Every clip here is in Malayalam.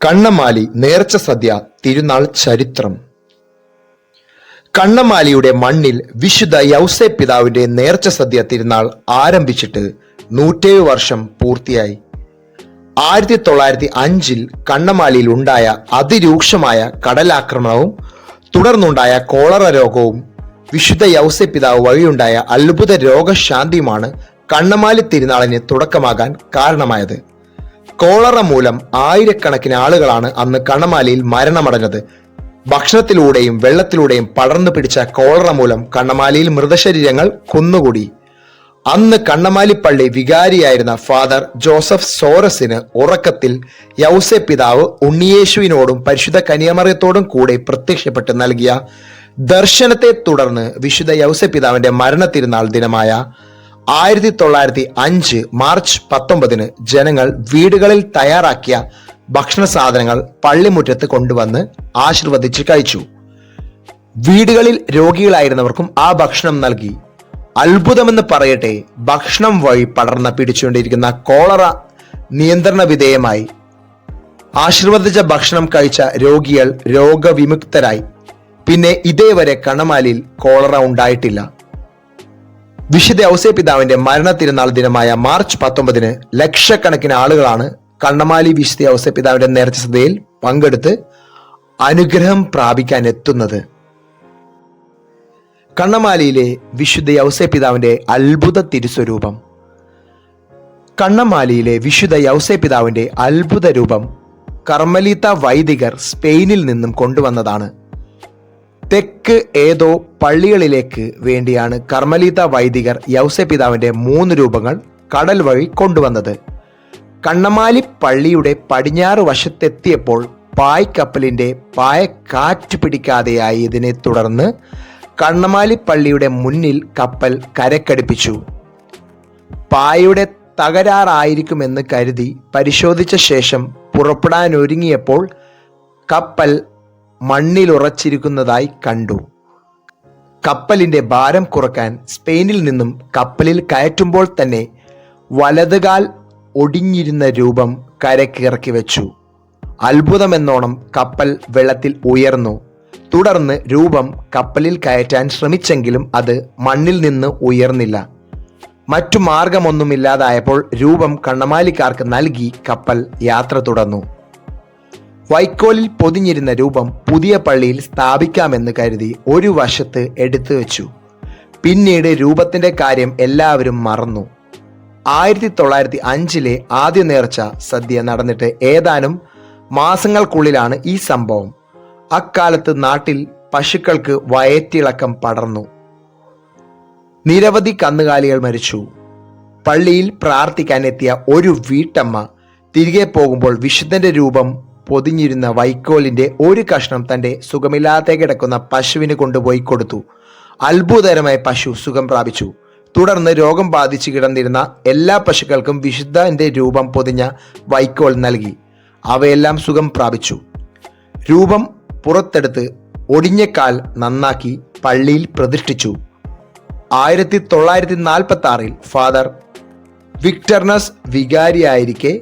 കണ്ണമാലി നേർച്ച സദ്യ തിരുനാൾ ചരിത്രം. കണ്ണമാലിയുടെ മണ്ണിൽ വിശുദ്ധ യൗസേ പിതാവിന്റെ നേർച്ച സദ്യ തിരുനാൾ ആരംഭിച്ചിട്ട് 107 വർഷം പൂർത്തിയായി. 1905 കണ്ണമാലിയിൽ ഉണ്ടായ അതിരൂക്ഷമായ കടലാക്രമണവും തുടർന്നുണ്ടായ കോളറ രോഗവും വിശുദ്ധ യൗസേ പിതാവ് വഴിയുണ്ടായ അത്ഭുത രോഗശാന്തിയുമാണ് കണ്ണമാലി തിരുനാളിന് തുടക്കമാകാൻ കാരണമായത്. കോളറ മൂലം ആയിരക്കണക്കിന് ആളുകളാണ് അന്ന് കണ്ണമാലിയിൽ മരണമടഞ്ഞത്. ഭക്ഷണത്തിലൂടെയും വെള്ളത്തിലൂടെയും പടർന്നു പിടിച്ച കോളറ മൂലം കണ്ണമാലിയിൽ മൃതശരീരങ്ങൾ കുന്നുകൂടി. അന്ന് കണ്ണമാലി പള്ളി വികാരിയായിരുന്ന ഫാദർ ജോസഫ് സോറസിന് ഉറക്കത്തിൽ യൗസേ പിതാവ് ഉണ്ണിയേശുവിനോടും പരിശുദ്ധ കന്യാമറിയത്തോടും കൂടെ പ്രത്യക്ഷപ്പെട്ട് നൽകിയ ദർശനത്തെ തുടർന്ന് വിശുദ്ധ യൗസേ പിതാവിന്റെ മരണ തിരുനാൾ ദിനമായ 1905 മാർച്ച് 19 ജനങ്ങൾ വീടുകളിൽ തയ്യാറാക്കിയ ഭക്ഷണ സാധനങ്ങൾ പള്ളിമുറ്റത്ത് കൊണ്ടുവന്ന് ആശീർവദിച്ച് കഴിച്ചു. വീടുകളിൽ രോഗികളായിരുന്നവർക്കും ആ ഭക്ഷണം നൽകി. അത്ഭുതമെന്ന് പറയട്ടെ, ഭക്ഷണം വഴി പടർന്ന് പിടിച്ചുകൊണ്ടിരിക്കുന്ന കോളറ നിയന്ത്രണ വിധേയമായി. ആശീർവദിച്ച ഭക്ഷണം കഴിച്ച രോഗികൾ രോഗവിമുക്തരായി. പിന്നെ ഇതേവരെ കണ്ണമാലിയിൽ കോളറ ഉണ്ടായിട്ടില്ല. വിശുദ്ധ യൗസേ പിതാവിന്റെ മരണ തിരുനാൾ ദിനമായ മാർച്ച് 19 ലക്ഷക്കണക്കിന് ആളുകളാണ് കണ്ണമാലി വിശുദ്ധ യൗസേ പിതാവിന്റെ നേർച്ച സദ്യയിൽ പങ്കെടുത്ത് അനുഗ്രഹം പ്രാപിക്കാൻ എത്തുന്നത്. കണ്ണമാലിയിലെ വിശുദ്ധ യൗസേ പിതാവിന്റെ അത്ഭുത തിരുസ്വരൂപം. കണ്ണമാലിയിലെ വിശുദ്ധ യൗസേ പിതാവിന്റെ അത്ഭുത രൂപം കർമ്മലീത്ത വൈദികർ സ്പെയിനിൽ നിന്നും കൊണ്ടുവന്നതാണ്. തെക്ക് ഏതോ പള്ളികളിലേക്ക് വേണ്ടിയാണ് കർമ്മലീത്ത വൈദികർ യൗസേ പിതാവിന്റെ 3 രൂപങ്ങൾ കടൽ വഴി കൊണ്ടുവന്നത്. കണ്ണമാലി പള്ളിയുടെ പടിഞ്ഞാറ് വശത്തെത്തിയപ്പോൾ പായ്ക്കപ്പലിന്റെ പായ കാറ്റ് പിടിക്കാതെയായതിനെ തുടർന്ന് കണ്ണമാലി പള്ളിയുടെ മുന്നിൽ കപ്പൽ കരക്കടുപ്പിച്ചു. പായയുടെ തകരാറായിരിക്കുമെന്ന് കരുതി പരിശോധിച്ച ശേഷം പുറപ്പെടാനൊരുങ്ങിയപ്പോൾ കപ്പൽ മണ്ണിലുറച്ചിരിക്കുന്നതായി കണ്ടു. കപ്പലിന്റെ ഭാരം കുറക്കാൻ സ്പെയിനിൽ നിന്നും കപ്പലിൽ കയറ്റുമ്പോൾ തന്നെ വലതുകാൽ ഒടിഞ്ഞിരുന്ന രൂപം കരക്കിറക്കി വെച്ചു. അത്ഭുതമെന്നോണം കപ്പൽ വെള്ളത്തിൽ ഉയർന്നു. തുടർന്ന് രൂപം കപ്പലിൽ കയറ്റാൻ ശ്രമിച്ചെങ്കിലും അത് മണ്ണിൽ നിന്ന് ഉയർന്നില്ല. മറ്റു മാർഗമൊന്നുമില്ലാതായപ്പോൾ രൂപം കണ്ണമാലിക്കാർക്ക് നൽകി കപ്പൽ യാത്ര തുടർന്നു. വൈക്കോലിൽ പൊതിഞ്ഞിരുന്ന രൂപം പുതിയ പള്ളിയിൽ സ്ഥാപിക്കാമെന്ന് കരുതി ഒരു വശത്ത് എടുത്തു വെച്ചു. പിന്നീട് രൂപത്തിന്റെ കാര്യം എല്ലാവരും മറന്നു. 1905 ആദ്യ നേർച്ച സദ്യ നടന്നിട്ട് ഏതാനും മാസങ്ങൾക്കുള്ളിലാണ് ഈ സംഭവം. അക്കാലത്ത് നാട്ടിൽ പശുക്കൾക്ക് വയറ്റിളക്കം പടർന്നു. നിരവധി കന്നുകാലികൾ മരിച്ചു. പള്ളിയിൽ പ്രാർത്ഥിക്കാൻ എത്തിയ ഒരു വീട്ടമ്മ തിരികെ പോകുമ്പോൾ വിശുദ്ധന്റെ രൂപം പൊതിഞ്ഞിരുന്ന വൈക്കോലിന്റെ ഒരു കഷ്ണം തന്റെ സുഖമില്ലാതെ കിടക്കുന്ന പശുവിന് കൊണ്ടുപോയി കൊടുത്തു. അത്ഭുതകരമായ പശു സുഖം പ്രാപിച്ചു. തുടർന്ന് രോഗം ബാധിച്ചു കിടന്നിരുന്ന എല്ലാ പശുക്കൾക്കും വിശുദ്ധന്റെ രൂപം പൊതിഞ്ഞ വൈക്കോൽ നൽകി. അവയെല്ലാം സുഖം പ്രാപിച്ചു. രൂപം പുറത്തെടുത്ത് ഒടിഞ്ഞ കാൽ നന്നാക്കി പള്ളിയിൽ പ്രതിഷ്ഠിച്ചു. 1946 ഫാദർ വിക്ടർനസ് വികാരിയായിരിക്കെ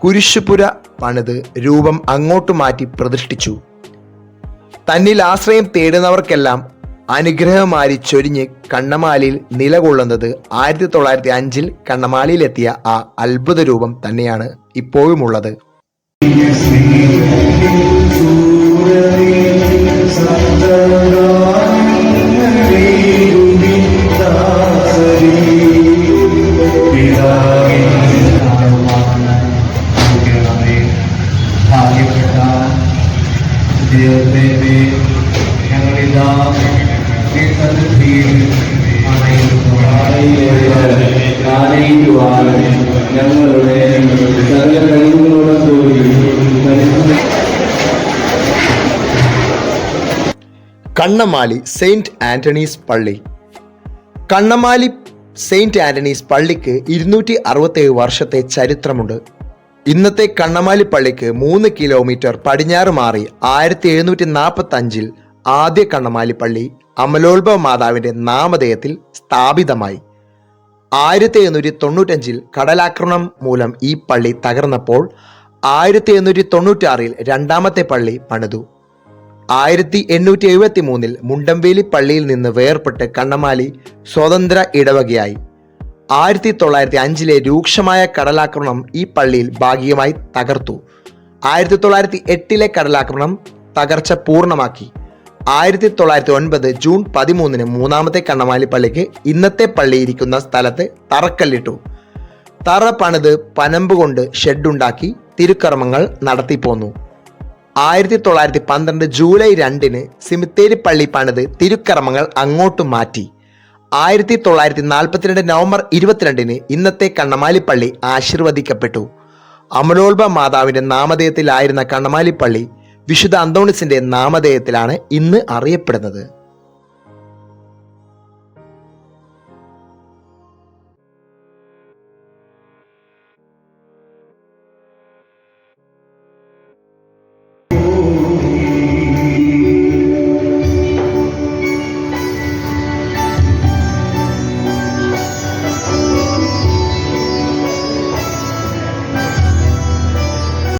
കുരിശുപുര പണിത് രൂപം അങ്ങോട്ട് മാറ്റി പ്രതിഷ്ഠിച്ചു. തന്നിൽ ആശ്രയം തേടുന്നവർക്കെല്ലാം അനുഗ്രഹമാരി ചൊരിഞ്ഞ് കണ്ണമാലിയിൽ നിലകൊള്ളുന്നത് 1905 കണ്ണമാലിയിലെത്തിയ ആ അത്ഭുത രൂപം തന്നെയാണ് ഇപ്പോഴുമുള്ളത്. കണ്ണമാലി സെയിന്റ് ആന്റണീസ് പള്ളി. കണ്ണമാലി സെയിന്റ് ആന്റണീസ് പള്ളിക്ക് 267 വർഷത്തെ ചരിത്രമുണ്ട്. ഇന്നത്തെ കണ്ണമാലി പള്ളിക്ക് 3 കിലോമീറ്റർ പടിഞ്ഞാറ് മാറി 1745 ആദ്യ കണ്ണമാലി പള്ളി അമലോത്ഭവ മാതാവിന്റെ നാമധേയത്തിൽ സ്ഥാപിതമായി. 1795 കടലാക്രമണം മൂലം ഈ പള്ളി തകർന്നപ്പോൾ 1896 രണ്ടാമത്തെ പള്ളി പണിതു. 1873 മുണ്ടംവേലി പള്ളിയിൽ നിന്ന് വേർപെട്ട് കണ്ണമാലി സ്വതന്ത്ര ഇടവകയായി. 1905 രൂക്ഷമായ കടലാക്രമണം ഈ പള്ളിയിൽ ഭാഗികമായി തകർത്തു. 1908 കടലാക്രമണം തകർച്ച പൂർണ്ണമാക്കി. 1909 ജൂൺ 13 മൂന്നാമത്തെ കണ്ണമാലി പള്ളിക്ക് ഇന്നത്തെ പള്ളി ഇരിക്കുന്ന സ്ഥലത്ത് തറക്കല്ലിട്ടു. തറ പണിത് പനമ്പ് കൊണ്ട് ഷെഡുണ്ടാക്കി തിരുക്കർമ്മങ്ങൾ നടത്തിപ്പോന്നു. 1912 ജൂലൈ 2 സിമിത്തേരി പള്ളി പണിത് തിരുക്കർമ്മങ്ങൾ അങ്ങോട്ട് മാറ്റി. 1942 നവംബർ 22 ഇന്നത്തെ കണ്ണമാലി പള്ളി ആശീർവദിക്കപ്പെട്ടു. അമലോത്ഭ മാതാവിന്റെ നാമധേയത്തിലായിരുന്ന കണ്ണമാലി പള്ളി വിശുദ്ധ അന്തോണിസിന്റെ നാമധേയത്തിലാണ് ഇന്ന് അറിയപ്പെടുന്നത്.